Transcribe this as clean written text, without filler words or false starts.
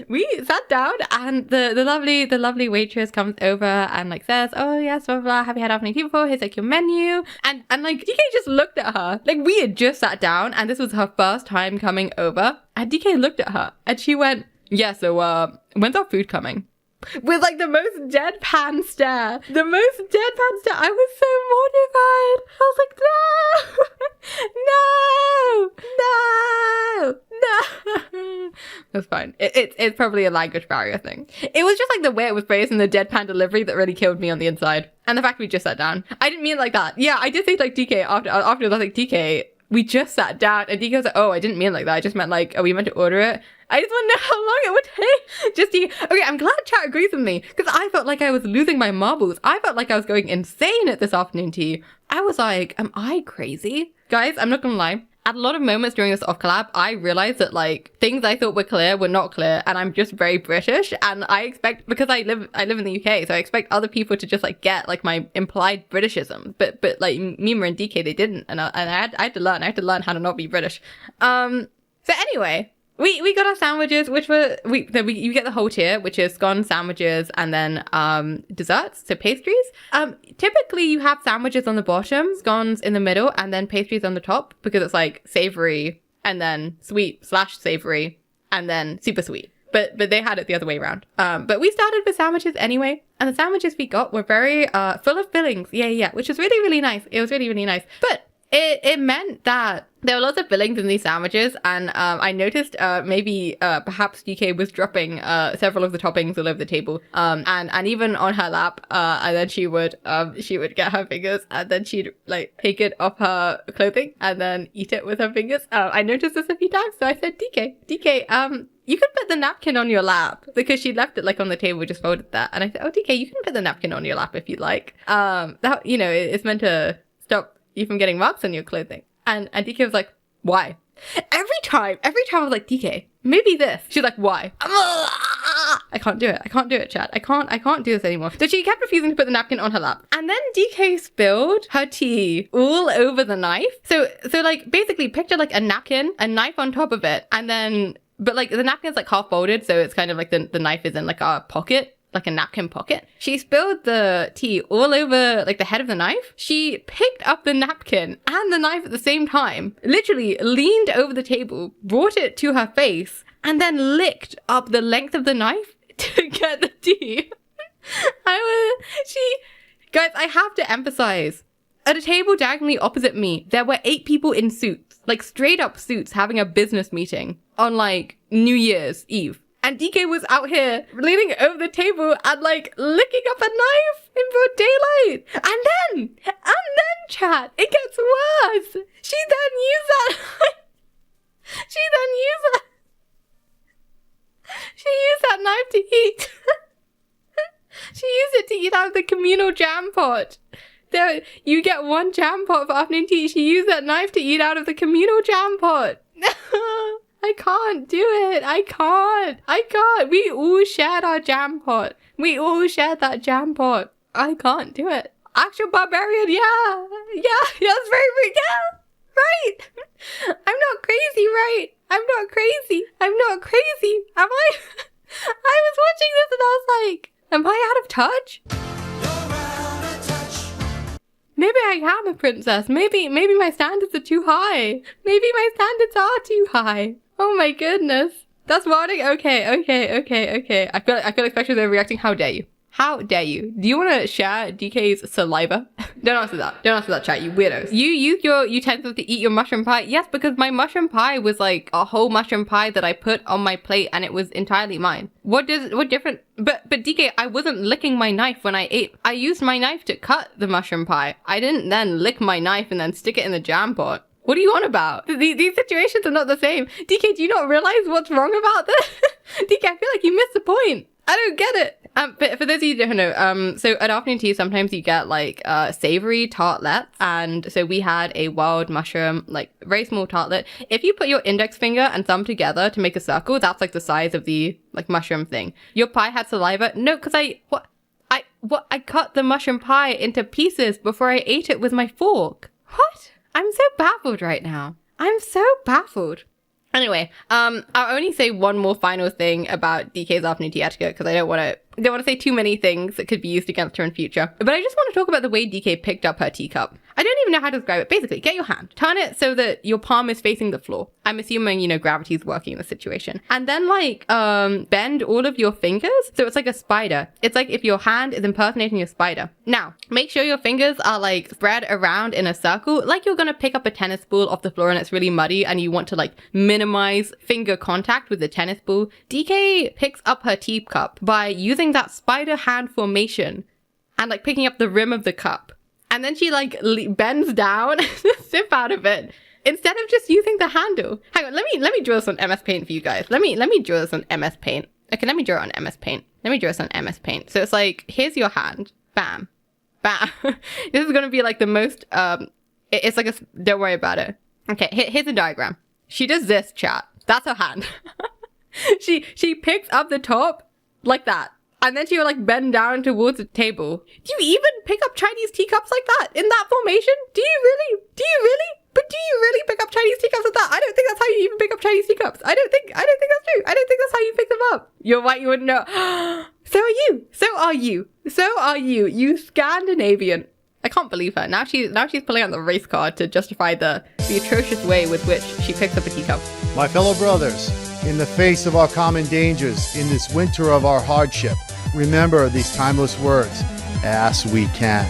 We sat down and the lovely waitress comes over and like says, oh yes, blah, blah, blah, have you had afternoon tea before? Here's like your menu. And like DK just looked at her. Like we had just sat down and this was her first time coming over. And DK looked at her and she went, yeah, so when's our food coming? With like the most deadpan stare. The most deadpan stare. I was so mortified. I was like, no. That's fine. It's probably a language barrier thing. It was just like the way it was phrased in the deadpan delivery that really killed me on the inside. And the fact we just sat down. I didn't mean it like that. Yeah, I did say like DK after I was like, DK, we just sat down. And DK was like, oh, I didn't mean it like that. I just meant like, oh, we meant to order it. I just want to know how long it would take. Okay, I'm glad chat agrees with me because I felt like I was losing my marbles. I felt like I was going insane at this afternoon tea. I was like, am I crazy? Guys, I'm not gonna lie. At a lot of moments during this off collab, I realized that like things I thought were clear were not clear, and I'm just very British. And I expect, because I live in the UK, so I expect other people to just like get like my implied Britishism. But like Mima and DK, they didn't, and I had to learn. I had to learn how to not be British. So anyway. We got our sandwiches, which were, you get the whole tier, which is scones, sandwiches, and then desserts, so pastries. Typically you have sandwiches on the bottom, scones in the middle, and then pastries on the top, because it's like savory, and then sweet/savory, and then super sweet. But they had it the other way around. But we started with sandwiches anyway, and the sandwiches we got were very full of fillings. Yeah, which was really, really nice. It was really, really nice. But it meant that there were lots of fillings in these sandwiches, and I noticed perhaps DK was dropping several of the toppings all over the table, and even on her lap, and then she would get her fingers, and then she'd like take it off her clothing and then eat it with her fingers. I noticed this a few times, so I said, DK, you can put the napkin on your lap, because she left it like on the table, just folded that, and I said, oh DK, you can put the napkin on your lap if you'd like. That, you know, it's meant to stop you from getting marks on your clothing. And DK was like, why? Every time I was like, DK, maybe this. She's like, why? I can't do it, chat. I can't do this anymore. So she kept refusing to put the napkin on her lap. And then DK spilled her tea all over the knife. So like basically picture like a napkin, a knife on top of it, and then, but like the napkin's like half folded, so it's kind of like the knife is in like a pocket, like a napkin pocket. She spilled the tea all over like the head of the knife. She picked up the napkin and the knife at the same time, literally leaned over the table, brought it to her face, and then licked up the length of the knife to get the tea. Guys, I have to emphasize, at a table diagonally opposite me, there were 8 people in suits, like straight up suits, having a business meeting on like New Year's Eve. And DK was out here leaning over the table and like licking up a knife in broad daylight. And then chat, it gets worse. She then used that knife to eat. She used it to eat out of the communal jam pot. There, you get one jam pot for afternoon tea. She used that knife to eat out of the communal jam pot. I can't do it. I can't. We all shared our jam pot. We all shared that jam pot. I can't do it. Actual barbarian, yeah, that's very, yeah, right. I'm not crazy, right? I'm not crazy. Am I? I was watching this and I was like, am I out of touch? Maybe I am a princess. Maybe my standards are too high. Maybe my standards are too high. Oh my goodness. That's wording. Okay. I feel like especially they're reacting. How dare you? How dare you? Do you want to share DK's saliva? Don't answer that, chat, you weirdos. You used your utensils to eat your mushroom pie? Yes, because my mushroom pie was like a whole mushroom pie that I put on my plate and it was entirely mine. What different? But DK, I wasn't licking my knife when I ate. I used my knife to cut the mushroom pie. I didn't then lick my knife and then stick it in the jam pot. What are you on about? These situations are not the same. DK, do you not realize what's wrong about this? DK, I feel like you missed the point. I don't get it. But for those of you who don't know, so at afternoon tea, sometimes you get like savory tartlets. And so we had a wild mushroom, like very small tartlet. If you put your index finger and thumb together to make a circle, that's like the size of the like mushroom thing. Your pie had saliva? No, because I cut the mushroom pie into pieces before I ate it with my fork. What? I'm so baffled right now. I'm so baffled. Anyway, I'll only say one more final thing about DK's afternoon tea etiquette because I don't want to say too many things that could be used against her in future. But I just want to talk about the way DK picked up her teacup. I don't even know how to describe it. Basically, get your hand, turn it so that your palm is facing the floor. I'm assuming, you know, gravity's working in the situation. And then like, bend all of your fingers. So it's like a spider. It's like if your hand is impersonating a spider. Now, make sure your fingers are like spread around in a circle, like you're going to pick up a tennis ball off the floor and it's really muddy and you want to like minimize finger contact with the tennis ball. DK picks up her teacup by using that spider hand formation and like picking up the rim of the cup. And then she like bends down to sip out of it instead of just using the handle. Hang on, let me draw this on MS Paint for you guys. Let me draw this on MS Paint. Okay, let me draw it on MS Paint. Let me draw this on MS Paint. So it's like, here's your hand. Bam. Bam. This is gonna be like the most, it's like don't worry about it. Okay, here's a diagram. She does this, chat. That's her hand. She picks up the top like that. And then she would like bend down towards the table. Do you even pick up Chinese teacups like that? In that formation? Do you really? But do you really pick up Chinese teacups like that? I don't think that's how you even pick up Chinese teacups. I don't think that's true. I don't think that's how you pick them up. You're white, you wouldn't know. So are you. You Scandinavian. I can't believe her. Now she's pulling out the race card to justify the atrocious way with which she picks up a teacup. My fellow brothers, in the face of our common dangers, in this winter of our hardship, remember these timeless words, as we can.